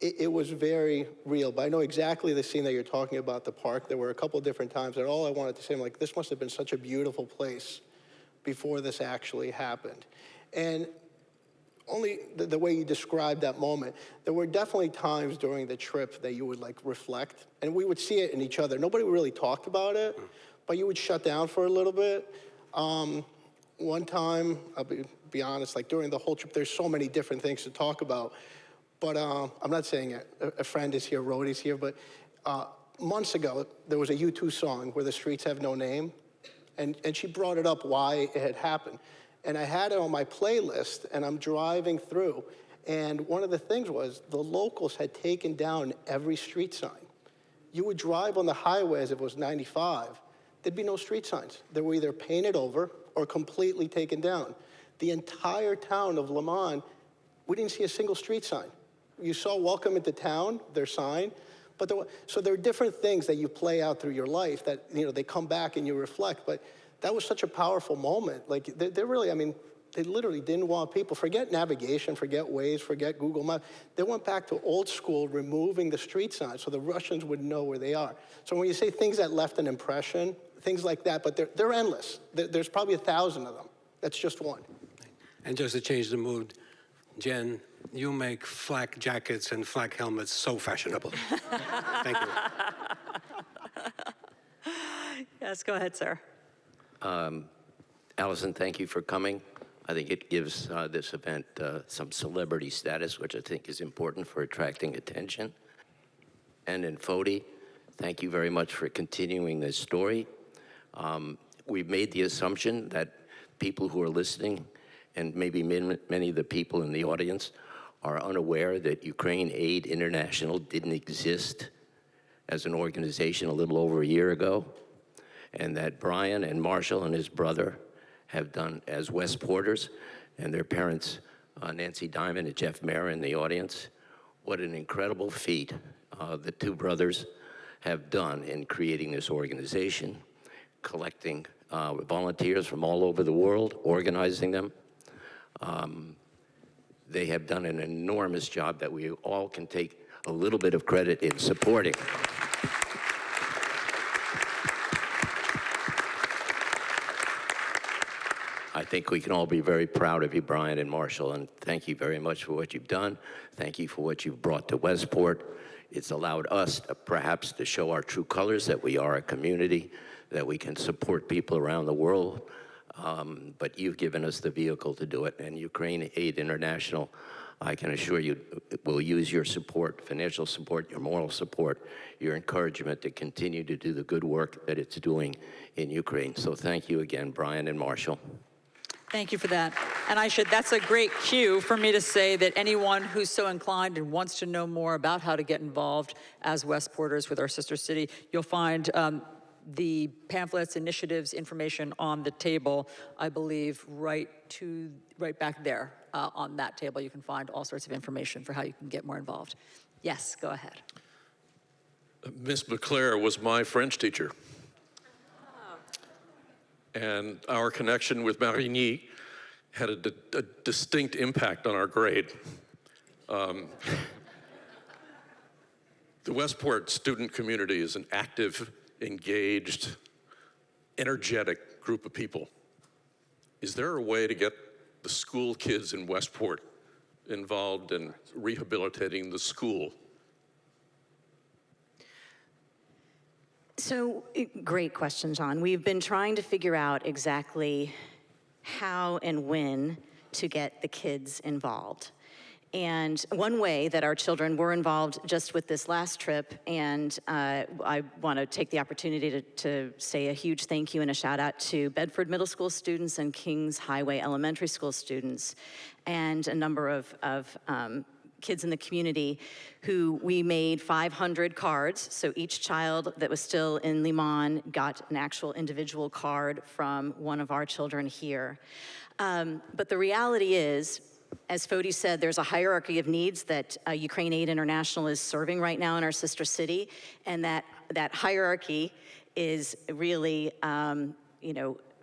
it was very real. But I know exactly the scene that you're talking about, the park. There were a couple different times that all I wanted to say, I'm like, this must have been such a beautiful place before this actually happened. And only the way you described that moment, there were definitely times during the trip that you would like reflect, and we would see it in each other. Nobody really talked about it, but you would shut down for a little bit. One time, I'll be honest, like during the whole trip, there's so many different things to talk about. But I'm not saying it. A friend is here, Rhodey's here, but months ago, there was a U2 song, Where the Streets Have No Name, and she brought it up why it had happened. And I had it on my playlist, and I'm driving through, and one of the things was the locals had taken down every street sign. You would drive on the highway as if it was 95, there'd be no street signs. They were either painted over or completely taken down. The entire town of Lyman, we didn't see a single street sign. You saw welcome into town, their sign, but so there are different things that you play out through your life that, you know, they come back and you reflect, but that was such a powerful moment. Like, they really, I mean, they literally didn't want people, forget navigation, forget Waze, forget Google Maps. They went back to old school, removing the street signs so the Russians would know where they are. So when you say things that left an impression, things like that, but they're endless. There's probably 1,000 of them. That's just one. And just to change the mood, Jen, you make flak jackets and flak helmets so fashionable. Thank you. Yes, go ahead, sir. Alisyn, thank you for coming. I think it gives this event some celebrity status, which I think is important for attracting attention. And in Foti, thank you very much for continuing this story. We've made the assumption that people who are listening, and maybe many of the people in the audience, are unaware that Ukraine Aid International didn't exist as an organization a little over a year ago, and that Brian and Marshall and his brother have done as Westporters, and their parents, Nancy Diamond and Jeff Mayer in the audience. What an incredible feat the two brothers have done in creating this organization, collecting volunteers from all over the world, organizing them. They have done an enormous job that we all can take a little bit of credit in supporting. I think we can all be very proud of you, Brian and Marshall, and thank you very much for what you've done. Thank you for what you've brought to Westport. It's allowed us perhaps to show our true colors, that we are a community, that we can support people around the world. But you've given us the vehicle to do it, and Ukraine Aid International, I can assure you, will use your support, financial support, your moral support, your encouragement to continue to do the good work that it's doing in Ukraine. So thank you again, Brian and Marshall. Thank you for that. And that's a great cue for me to say that anyone who's so inclined and wants to know more about how to get involved as Westporters with our sister city, you'll find the pamphlets, initiatives, information on the table, I believe, right back there on that table. You can find all sorts of information for how you can get more involved. Yes, go ahead. Miss McClare was my French teacher. And our connection with Marigny had a distinct impact on our grade. The Westport student community is an active, engaged, energetic group of people. Is there a way to get the school kids in Westport involved in rehabilitating the school? So, great question, John. We've been trying to figure out exactly how and when to get the kids involved. And one way that our children were involved just with this last trip, and I want to take the opportunity to say a huge thank you and a shout out to Bedford Middle School students and Kings Highway Elementary School students, and a number of kids in the community who we made 500 cards. So each child that was still in Lyman got an actual individual card from one of our children here. But the reality is, as Foti said, there's a hierarchy of needs that Ukraine Aid International is serving right now in our sister city, and that hierarchy is really,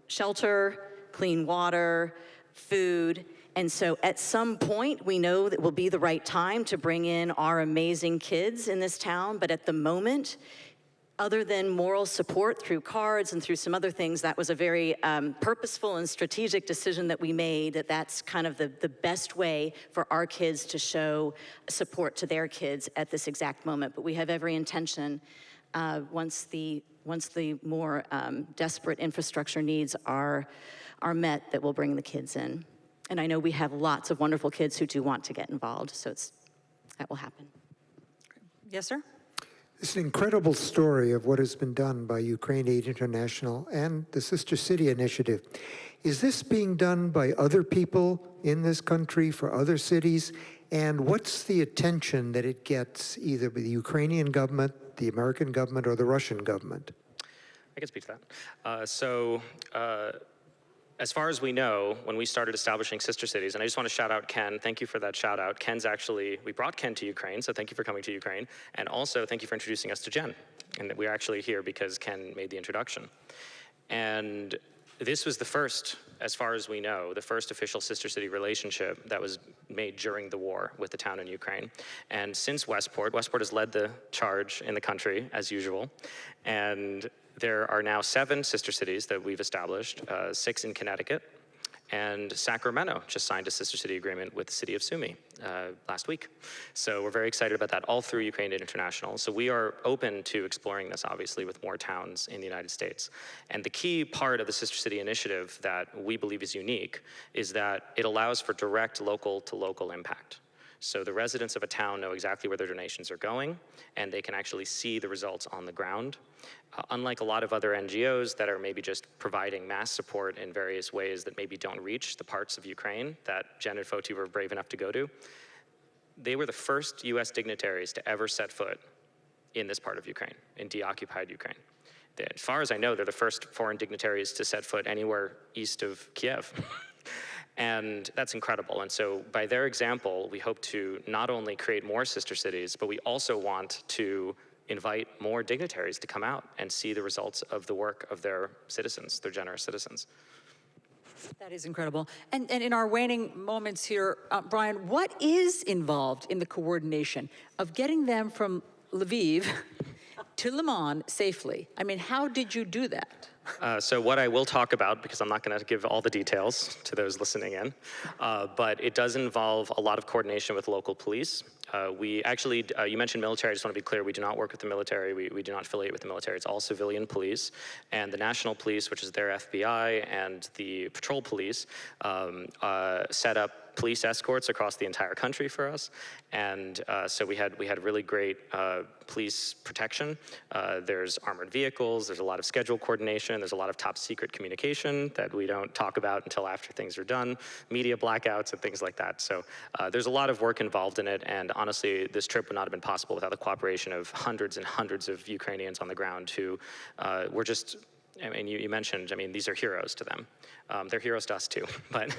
shelter, clean water, food. And so at some point, we know that will be the right time to bring in our amazing kids in this town, but at the moment, other than moral support through cards and through some other things, that was a very purposeful and strategic decision that we made, that's kind of the best way for our kids to show support to their kids at this exact moment. But we have every intention, once the more desperate infrastructure needs are met, that we'll bring the kids in. And I know we have lots of wonderful kids who do want to get involved, so that will happen. Yes, sir? It's an incredible story of what has been done by Ukraine Aid International and the Sister City Initiative. Is this being done by other people in this country for other cities? And what's the attention that it gets either by the Ukrainian government, the American government, or the Russian government? I can speak to that. As far as we know, when we started establishing sister cities, and I just want to shout out Ken, thank you for that shout out. We brought Ken to Ukraine, so thank you for coming to Ukraine. And also, thank you for introducing us to Jen. And we're actually here because Ken made the introduction. And this was the first, as far as we know, the first official sister city relationship that was made during the war with the town in Ukraine. And since Westport has led the charge in the country, as usual. And there are now 7 sister cities that we've established, 6 in Connecticut, And Sacramento just signed a sister city agreement with the city of Sumy last week. So we're very excited about that, all through Ukraine Aid International. So we are open to exploring this, obviously, with more towns in the United States. And the key part of the Sister City Initiative that we believe is unique is that it allows for direct local-to-local impact. So the residents of a town know exactly where their donations are going, and they can actually see the results on the ground. Unlike a lot of other NGOs that are maybe just providing mass support in various ways that maybe don't reach the parts of Ukraine that Jen and Foti were brave enough to go to, they were the first US dignitaries to ever set foot in this part of Ukraine, in deoccupied Ukraine. As far as I know, they're the first foreign dignitaries to set foot anywhere east of Kiev. And that's incredible. And so by their example, we hope to not only create more sister cities, but we also want to invite more dignitaries to come out and see the results of the work of their citizens, their generous citizens. That is incredible. And in our waning moments here, Brian, what is involved in the coordination of getting them from Lviv to Lyman safely? I mean, how did you do that? So what I will talk about, because I'm not going to give all the details to those listening in, but it does involve a lot of coordination with local police. We actually, you mentioned military, I just want to be clear, we do not work with the military, we do not affiliate with the military, it's all civilian police. And the National Police, which is their FBI, and the patrol police set up police escorts across the entire country for us. And so we had really great police protection. There's armored vehicles, there's a lot of schedule coordination, there's a lot of top secret communication that we don't talk about until after things are done, media blackouts and things like that. So there's a lot of work involved in it, and honestly, this trip would not have been possible without the cooperation of hundreds and hundreds of Ukrainians on the ground who were just, I mean, you mentioned, I mean, these are heroes to them. They're heroes to us too, but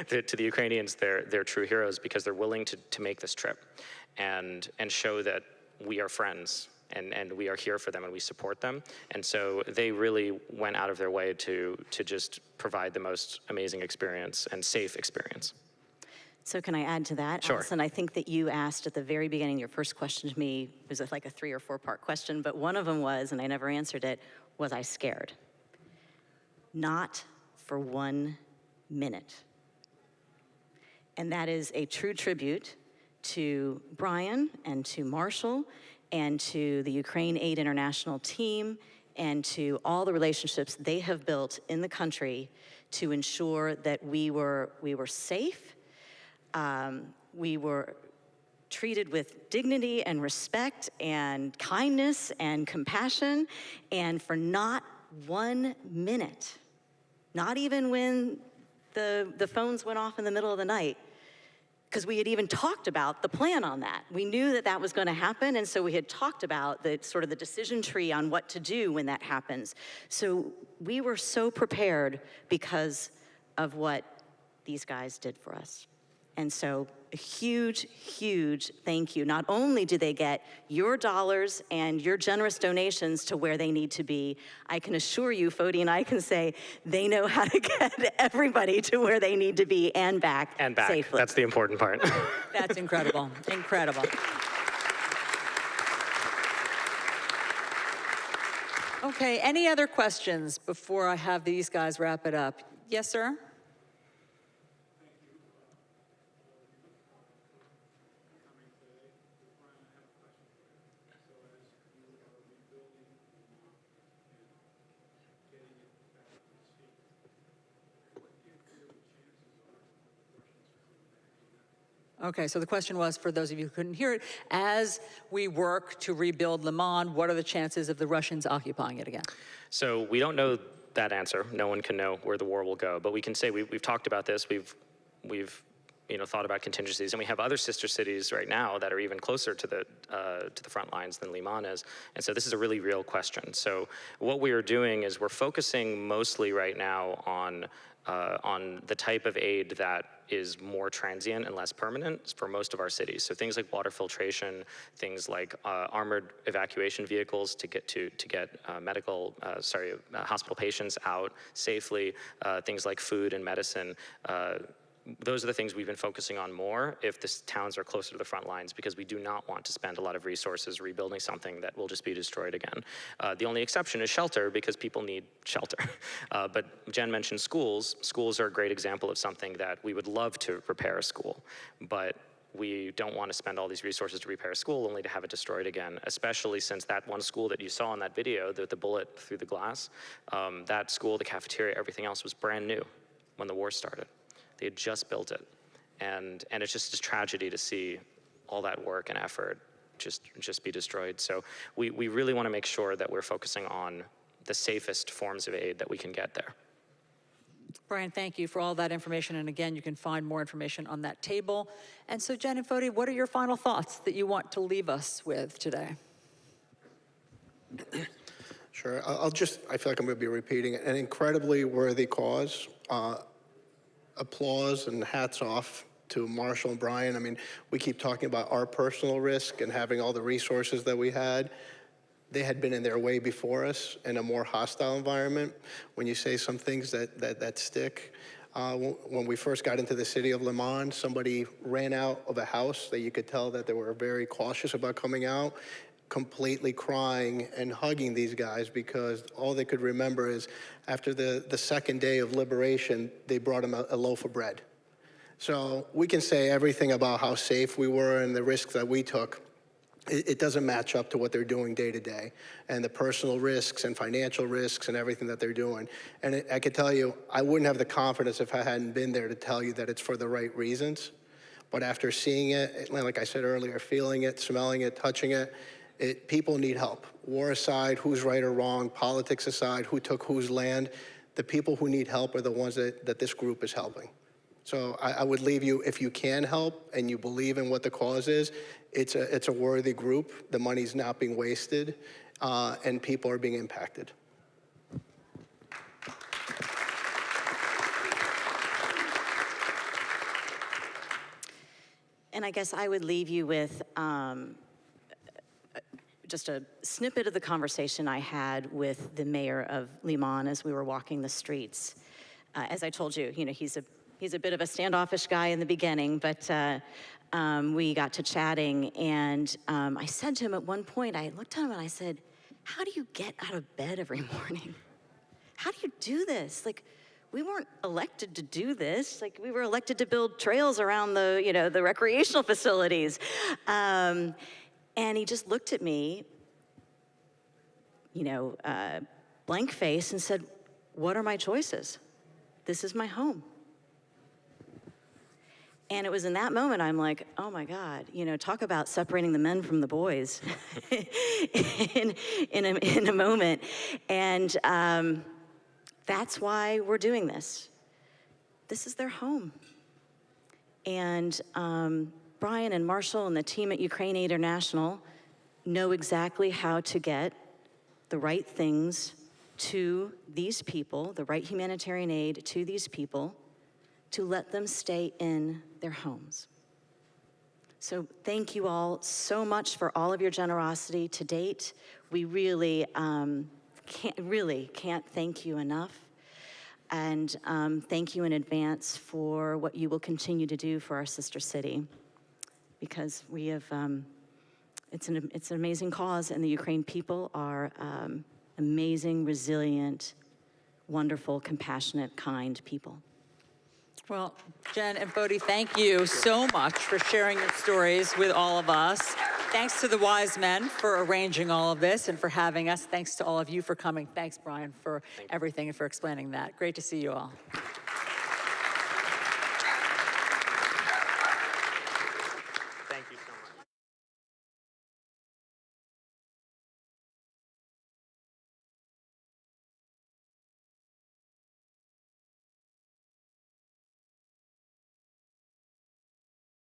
to the Ukrainians, they're true heroes because they're willing to make this trip and show that we are friends and we are here for them and we support them. And so they really went out of their way to just provide the most amazing experience and safe experience. So can I add to that? Sure. Alisyn, I think that you asked at the very beginning, your first question to me was like a 3 or 4 part question, but one of them was, and I never answered it, was I scared? Not for 1 minute. And that is a true tribute to Brian and to Marshall and to the Ukraine Aid International team and to all the relationships they have built in the country to ensure that we were safe. We were treated with dignity and respect and kindness and compassion, and for not 1 minute, not even when the phones went off in the middle of the night, because we had even talked about the plan on that. We knew that that was going to happen, and so we had talked about the sort of the decision tree on what to do when that happens. So we were so prepared because of what these guys did for us. And so a huge, huge thank you. Not only do they get your dollars and your generous donations to where they need to be, I can assure you, Foti and I can say, they know how to get everybody to where they need to be and back safely. That's the important part. That's incredible, incredible. Okay, any other questions before I have these guys wrap it up? Yes, sir? Okay, so the question was, for those of you who couldn't hear it, as we work to rebuild Lyman, what are the chances of the Russians occupying it again? So we don't know that answer. No one can know where the war will go, but we can say we've talked about this. We've thought about contingencies, and we have other sister cities right now that are even closer to the front lines than Lyman is. And so this is a really real question. So what we are doing is we're focusing mostly right now on the type of aid that is more transient and less permanent for most of our cities. So things like water filtration, things like armored evacuation vehicles to get hospital patients out safely, things like food and medicine. those are the things we've been focusing on more if the towns are closer to the front lines, because we do not want to spend a lot of resources rebuilding something that will just be destroyed again. The only exception is shelter, because people need shelter. But Jen mentioned schools. Schools are a great example of something that we would love to repair a school, but we don't want to spend all these resources to repair a school only to have it destroyed again, especially since that one school that you saw in that video, the bullet through the glass, that school, the cafeteria, everything else was brand new when the war started. They had just built it. And it's just a tragedy to see all that work and effort just be destroyed. So we really want to make sure that we're focusing on the safest forms of aid that we can get there. Brian, thank you for all that information. And again, you can find more information on that table. And so Jen and Foti, what are your final thoughts that you want to leave us with today? Sure, I feel like I'm going to be repeating it. An incredibly worthy cause. Applause and hats off to Marshall and Brian. I mean, we keep talking about our personal risk and having all the resources that we had. They had been in their way before us in a more hostile environment. When you say some things that stick, when we first got into the city of Lyman, somebody ran out of a house that you could tell that they were very cautious about coming out, completely crying and hugging these guys because all they could remember is after the second day of liberation, they brought them a loaf of bread. So we can say everything about how safe we were and the risks that we took. It doesn't match up to what they're doing day to day and the personal risks and financial risks and everything that they're doing. And I can tell you, I wouldn't have the confidence if I hadn't been there to tell you that it's for the right reasons. But after seeing it, like I said earlier, feeling it, smelling it, touching it, people need help. War aside, who's right or wrong, politics aside, who took whose land, the people who need help are the ones that this group is helping. So I would leave you, if you can help and you believe in what the cause is, it's a worthy group. The money's not being wasted, and people are being impacted. And I guess I would leave you with just a snippet of the conversation I had with the mayor of Lyman as we were walking the streets. As I told you, he's a bit of a standoffish guy in the beginning, but we got to chatting, and I said to him at one point, I looked at him and I said, how do you get out of bed every morning? How do you do this? Like, we weren't elected to do this. Like, we were elected to build trails around the recreational facilities. And he just looked at me, blank face, and said, what are my choices? This is my home. And it was in that moment I'm like, oh my God, talk about separating the men from the boys in a moment. And that's why we're doing this. This is their home. And Brian and Marshall and the team at Ukraine Aid International know exactly how to get the right things to these people, the right humanitarian aid to these people, to let them stay in their homes. So thank you all so much for all of your generosity to date. We really can't thank you enough. And thank you in advance for what you will continue to do for our sister city, because we have, it's an amazing cause, and the Ukraine people are amazing, resilient, wonderful, compassionate, kind people. Well, Jen and Foti, thank you so much for sharing your stories with all of us. Thanks to the wise men for arranging all of this and for having us. Thanks to all of you for coming. Thanks, Brian, for everything and for explaining that. Great to see you all.